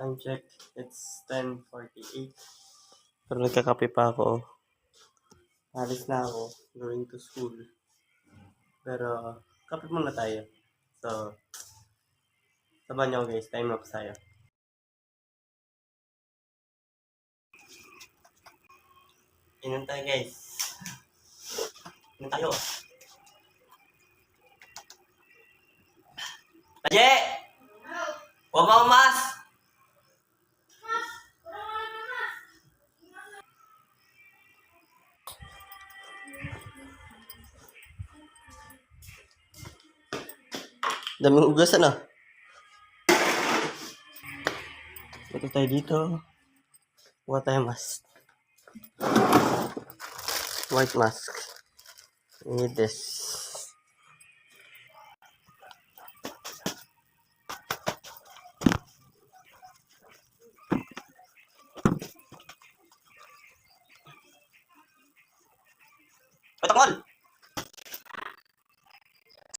Time check. It's 10:48. Pero nagkakape pa ako. Alis na ako. Going to school. Pero, kape muna tayo. So, sabahan niyo guys. Time lapse tayo. Inom tayo guys. Inom tayo. Aje! Huwag mo mas! Daming ugasan ah. Ito tayo dito. Kuha tayo mask. White mask. I need this. Patangol!